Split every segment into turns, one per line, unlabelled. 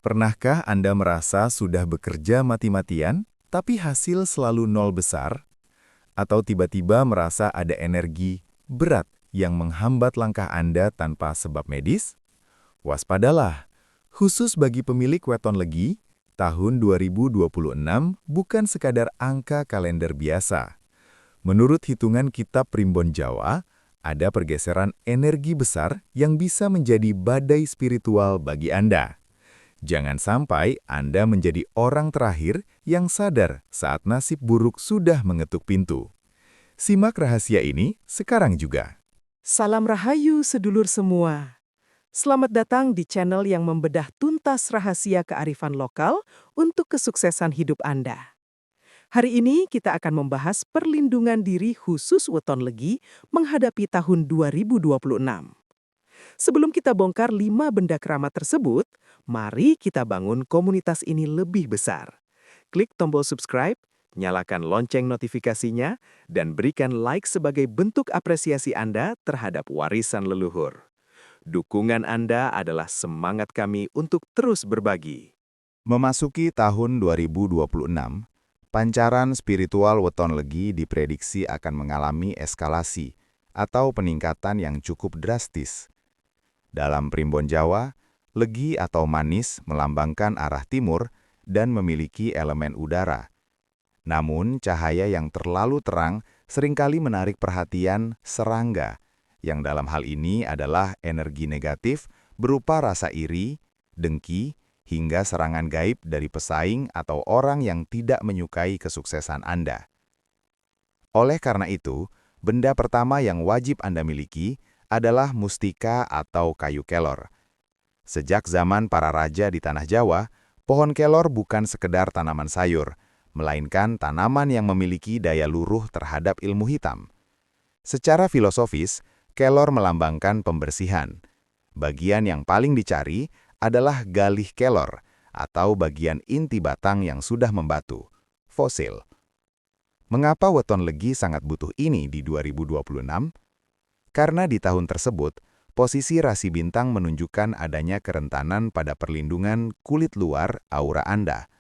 Pernahkah Anda merasa sudah bekerja mati-matian, tapi hasil selalu nol besar? Atau tiba-tiba merasa ada energi berat yang menghambat langkah Anda tanpa sebab medis? Waspadalah, khusus bagi pemilik weton legi, tahun 2026 bukan sekadar angka kalender biasa. Menurut hitungan Kitab Primbon Jawa, ada pergeseran energi besar yang bisa menjadi badai spiritual bagi Anda. Jangan sampai Anda menjadi orang terakhir yang sadar saat nasib buruk sudah mengetuk pintu. Simak rahasia ini sekarang juga.
Salam Rahayu sedulur semua. Selamat datang di channel yang membedah tuntas rahasia kearifan lokal untuk kesuksesan hidup Anda. Hari ini kita akan membahas perlindungan diri khusus weton legi menghadapi tahun 2026. Sebelum kita bongkar 5 benda keramat tersebut, mari kita bangun komunitas ini lebih besar. Klik tombol subscribe, nyalakan lonceng notifikasinya, dan berikan like sebagai bentuk apresiasi Anda terhadap warisan leluhur. Dukungan Anda adalah semangat kami untuk terus berbagi.
Memasuki tahun 2026, pancaran spiritual weton legi diprediksi akan mengalami eskalasi atau peningkatan yang cukup drastis. Dalam Primbon Jawa, legi atau manis melambangkan arah timur dan memiliki elemen udara. Namun, cahaya yang terlalu terang seringkali menarik perhatian serangga, yang dalam hal ini adalah energi negatif berupa rasa iri, dengki, hingga serangan gaib dari pesaing atau orang yang tidak menyukai kesuksesan Anda. Oleh karena itu, benda pertama yang wajib Anda miliki adalah mustika atau kayu kelor. Sejak zaman para raja di Tanah Jawa, pohon kelor bukan sekedar tanaman sayur, melainkan tanaman yang memiliki daya luruh terhadap ilmu hitam. Secara filosofis, kelor melambangkan pembersihan. Bagian yang paling dicari adalah galih kelor, atau bagian inti batang yang sudah membatu, fosil. Mengapa weton legi sangat butuh ini di 2026? Karena di tahun tersebut, posisi rasi bintang menunjukkan adanya kerentanan pada perlindungan kulit luar aura Anda.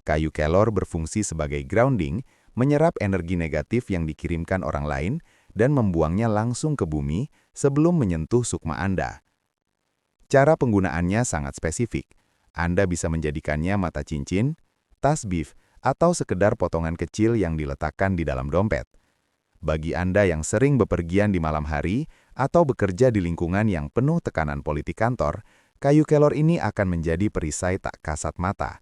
Kayu kelor berfungsi sebagai grounding, menyerap energi negatif yang dikirimkan orang lain dan membuangnya langsung ke bumi sebelum menyentuh sukma Anda. Cara penggunaannya sangat spesifik. Anda bisa menjadikannya mata cincin, tasbih, atau sekedar potongan kecil yang diletakkan di dalam dompet. Bagi Anda yang sering bepergian di malam hari atau bekerja di lingkungan yang penuh tekanan politik kantor, kayu kelor ini akan menjadi perisai tak kasat mata.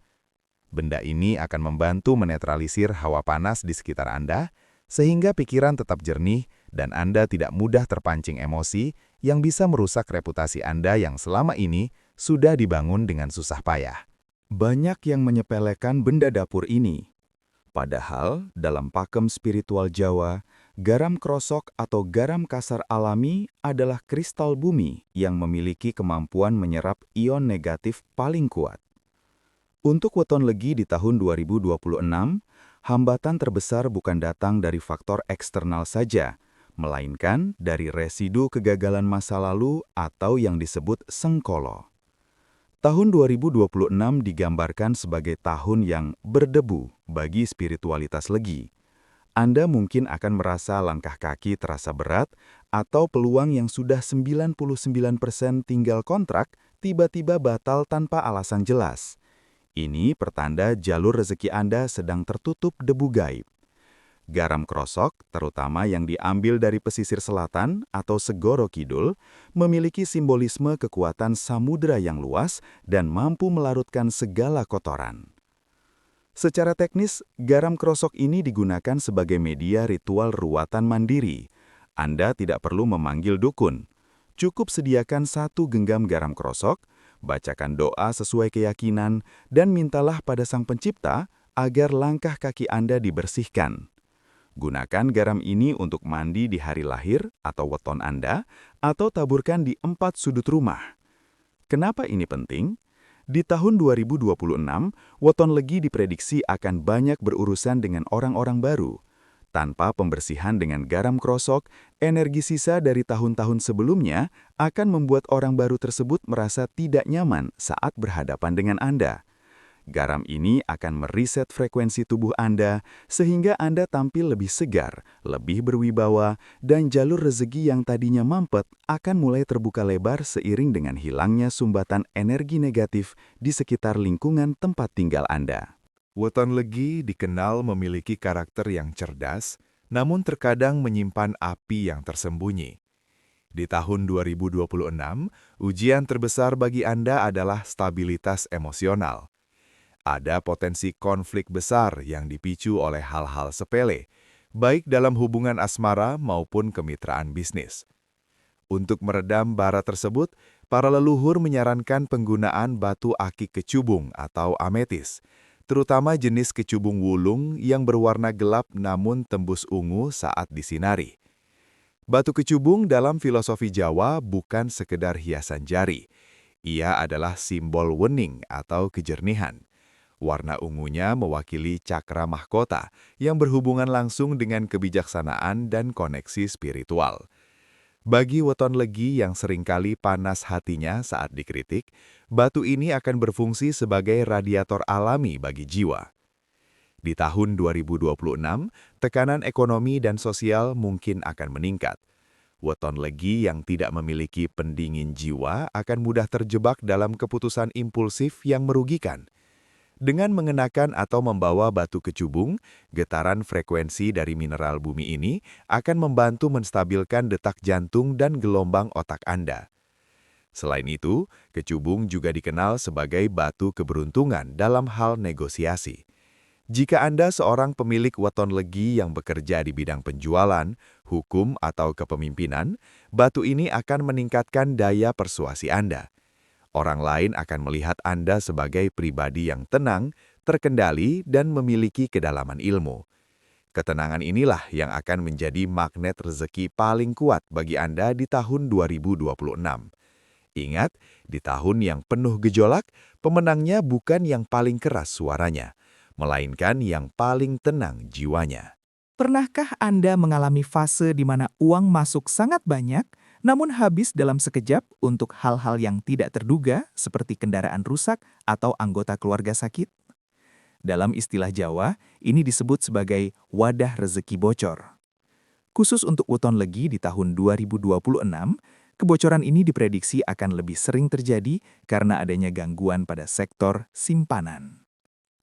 Benda ini akan membantu menetralisir hawa panas di sekitar Anda, sehingga pikiran tetap jernih dan Anda tidak mudah terpancing emosi yang bisa merusak reputasi Anda yang selama ini sudah dibangun dengan susah payah. Banyak yang menyepelekan benda dapur ini. Padahal, dalam pakem spiritual Jawa, garam krosok atau garam kasar alami adalah kristal bumi yang memiliki kemampuan menyerap ion negatif paling kuat. Untuk weton legi di tahun 2026, hambatan terbesar bukan datang dari faktor eksternal saja, melainkan dari residu kegagalan masa lalu atau yang disebut sengkolo. Tahun 2026 digambarkan sebagai tahun yang berdebu bagi spiritualitas legi. Anda mungkin akan merasa langkah kaki terasa berat atau peluang yang sudah 99% tinggal kontrak tiba-tiba batal tanpa alasan jelas. Ini pertanda jalur rezeki Anda sedang tertutup debu gaib. Garam krosok, terutama yang diambil dari pesisir selatan atau segoro kidul, memiliki simbolisme kekuatan samudera yang luas dan mampu melarutkan segala kotoran. Secara teknis, garam krosok ini digunakan sebagai media ritual ruwatan mandiri. Anda tidak perlu memanggil dukun. Cukup sediakan 1 genggam garam krosok, bacakan doa sesuai keyakinan, dan mintalah pada Sang Pencipta agar langkah kaki Anda dibersihkan. Gunakan garam ini untuk mandi di hari lahir atau weton Anda, atau taburkan di 4 sudut rumah. Kenapa ini penting? Di tahun 2026, weton legi diprediksi akan banyak berurusan dengan orang-orang baru. Tanpa pembersihan dengan garam krosok, energi sisa dari tahun-tahun sebelumnya akan membuat orang baru tersebut merasa tidak nyaman saat berhadapan dengan Anda. Garam ini akan mereset frekuensi tubuh Anda sehingga Anda tampil lebih segar, lebih berwibawa, dan jalur rezeki yang tadinya mampet akan mulai terbuka lebar seiring dengan hilangnya sumbatan energi negatif di sekitar lingkungan tempat tinggal Anda.
Weton Legi dikenal memiliki karakter yang cerdas, namun terkadang menyimpan api yang tersembunyi. Di tahun 2026, ujian terbesar bagi Anda adalah stabilitas emosional. Ada potensi konflik besar yang dipicu oleh hal-hal sepele, baik dalam hubungan asmara maupun kemitraan bisnis. Untuk meredam bara tersebut, para leluhur menyarankan penggunaan batu aki kecubung atau ametis, terutama jenis kecubung wulung yang berwarna gelap namun tembus ungu saat disinari. Batu kecubung dalam filosofi Jawa bukan sekedar hiasan jari. Ia adalah simbol wening atau kejernihan. Warna ungunya mewakili cakra mahkota yang berhubungan langsung dengan kebijaksanaan dan koneksi spiritual. Bagi weton legi yang seringkali panas hatinya saat dikritik, batu ini akan berfungsi sebagai radiator alami bagi jiwa. Di tahun 2026, tekanan ekonomi dan sosial mungkin akan meningkat. Weton legi yang tidak memiliki pendingin jiwa akan mudah terjebak dalam keputusan impulsif yang merugikan. Dengan mengenakan atau membawa batu kecubung, getaran frekuensi dari mineral bumi ini akan membantu menstabilkan detak jantung dan gelombang otak Anda. Selain itu, kecubung juga dikenal sebagai batu keberuntungan dalam hal negosiasi. Jika Anda seorang pemilik weton legi yang bekerja di bidang penjualan, hukum, atau kepemimpinan, batu ini akan meningkatkan daya persuasi Anda. Orang lain akan melihat Anda sebagai pribadi yang tenang, terkendali, dan memiliki kedalaman ilmu. Ketenangan inilah yang akan menjadi magnet rezeki paling kuat bagi Anda di tahun 2026. Ingat, di tahun yang penuh gejolak, pemenangnya bukan yang paling keras suaranya, melainkan yang paling tenang jiwanya.
Pernahkah Anda mengalami fase di mana uang masuk sangat banyak, namun habis dalam sekejap untuk hal-hal yang tidak terduga seperti kendaraan rusak atau anggota keluarga sakit? Dalam istilah Jawa, ini disebut sebagai wadah rezeki bocor. Khusus untuk weton legi di tahun 2026, kebocoran ini diprediksi akan lebih sering terjadi karena adanya gangguan pada sektor simpanan.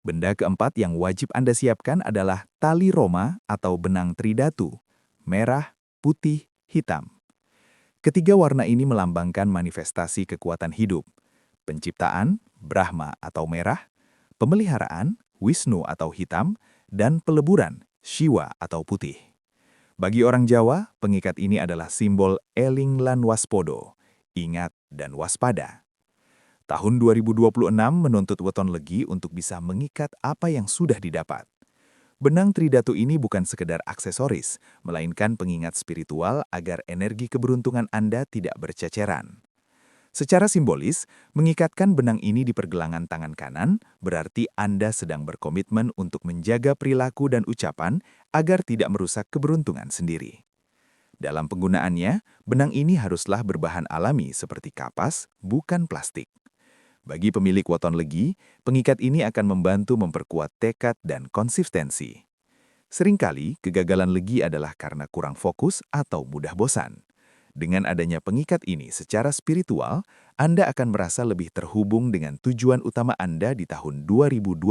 Benda keempat yang wajib Anda siapkan adalah tali roma atau benang tridatu, merah, putih, hitam. Ketiga warna ini melambangkan manifestasi kekuatan hidup, penciptaan, Brahma atau merah, pemeliharaan, Wisnu atau hitam, dan peleburan, Shiva atau putih. Bagi orang Jawa, pengikat ini adalah simbol eling lan waspodo, ingat dan waspada. Tahun 2026 menuntut weton legi untuk bisa mengikat apa yang sudah didapat. Benang tridatu ini bukan sekedar aksesoris, melainkan pengingat spiritual agar energi keberuntungan Anda tidak berceceran. Secara simbolis, mengikatkan benang ini di pergelangan tangan kanan berarti Anda sedang berkomitmen untuk menjaga perilaku dan ucapan agar tidak merusak keberuntungan sendiri. Dalam penggunaannya, benang ini haruslah berbahan alami seperti kapas, bukan plastik. Bagi pemilik weton legi, pengikat ini akan membantu memperkuat tekad dan konsistensi. Seringkali, kegagalan legi adalah karena kurang fokus atau mudah bosan. Dengan adanya pengikat ini secara spiritual, Anda akan merasa lebih terhubung dengan tujuan utama Anda di tahun 2026.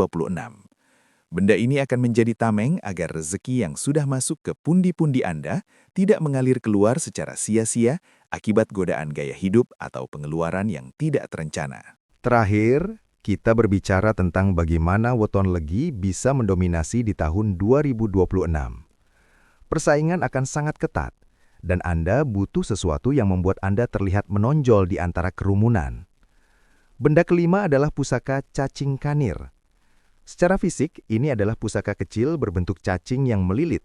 Benda ini akan menjadi tameng agar rezeki yang sudah masuk ke pundi-pundi Anda tidak mengalir keluar secara sia-sia akibat godaan gaya hidup atau pengeluaran yang tidak terencana.
Terakhir, kita berbicara tentang bagaimana weton legi bisa mendominasi di tahun 2026. Persaingan akan sangat ketat, dan Anda butuh sesuatu yang membuat Anda terlihat menonjol di antara kerumunan. Benda kelima adalah pusaka cacing kanir. Secara fisik, ini adalah pusaka kecil berbentuk cacing yang melilit,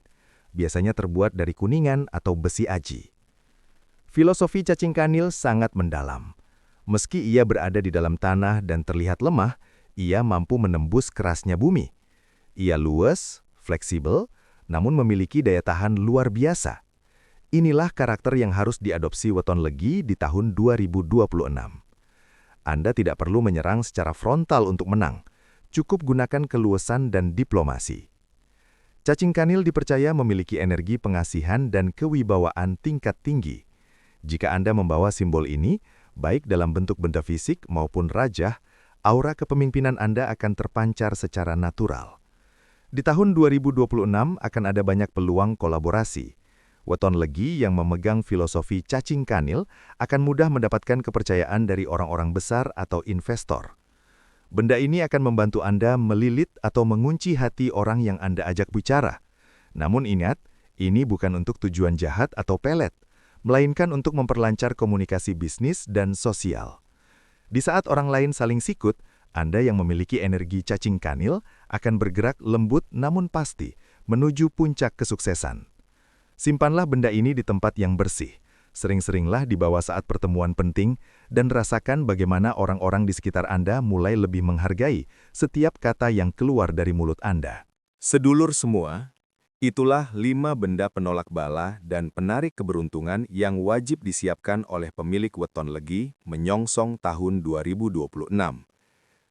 biasanya terbuat dari kuningan atau besi aji. Filosofi cacing kanil sangat mendalam. Meski ia berada di dalam tanah dan terlihat lemah, ia mampu menembus kerasnya bumi. Ia luas, fleksibel,
namun memiliki daya tahan luar biasa. Inilah karakter yang harus diadopsi weton legi di tahun 2026. Anda tidak perlu menyerang secara frontal untuk menang. Cukup gunakan keluasan dan diplomasi. Cacing kanil dipercaya memiliki energi pengasihan dan kewibawaan tingkat tinggi. Jika Anda membawa simbol ini, baik dalam bentuk benda fisik maupun rajah, aura kepemimpinan Anda akan terpancar secara natural. Di tahun 2026 akan ada banyak peluang kolaborasi. Weton legi yang memegang filosofi cacing kanil akan mudah mendapatkan kepercayaan dari orang-orang besar atau investor. Benda ini akan membantu Anda melilit atau mengunci hati orang yang Anda ajak bicara. Namun ingat, ini bukan untuk tujuan jahat atau pelet, melainkan untuk memperlancar komunikasi bisnis dan sosial. Di saat orang lain saling sikut, Anda yang memiliki energi cacing kanil akan bergerak lembut namun pasti menuju puncak kesuksesan. Simpanlah benda ini di tempat yang bersih. Sering-seringlah dibawa saat pertemuan penting dan rasakan bagaimana orang-orang di sekitar Anda mulai lebih menghargai setiap kata yang keluar dari mulut Anda.
Sedulur semua, itulah 5 benda penolak bala dan penarik keberuntungan yang wajib disiapkan oleh pemilik weton legi menyongsong tahun 2026.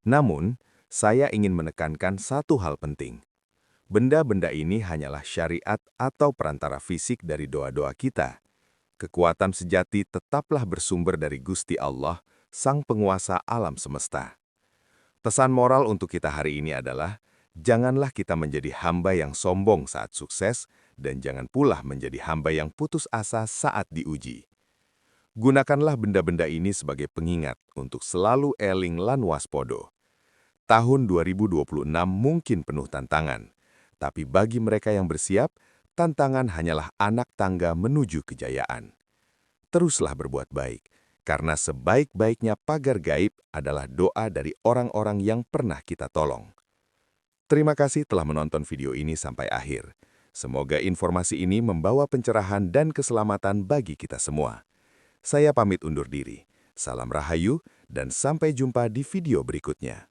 Namun, saya ingin menekankan satu hal penting. Benda-benda ini hanyalah syariat atau perantara fisik dari doa-doa kita. Kekuatan sejati tetaplah bersumber dari Gusti Allah, Sang Penguasa alam semesta. Pesan moral untuk kita hari ini adalah, janganlah kita menjadi hamba yang sombong saat sukses, dan jangan pula menjadi hamba yang putus asa saat diuji. Gunakanlah benda-benda ini sebagai pengingat untuk selalu eling lan waspodo. Tahun 2026 mungkin penuh tantangan. Tapi bagi mereka yang bersiap, tantangan hanyalah anak tangga menuju kejayaan. Teruslah berbuat baik, karena sebaik-baiknya pagar gaib adalah doa dari orang-orang yang pernah kita tolong. Terima kasih telah menonton video ini sampai akhir. Semoga informasi ini membawa pencerahan dan keselamatan bagi kita semua. Saya pamit undur diri. Salam Rahayu, dan sampai jumpa di video berikutnya.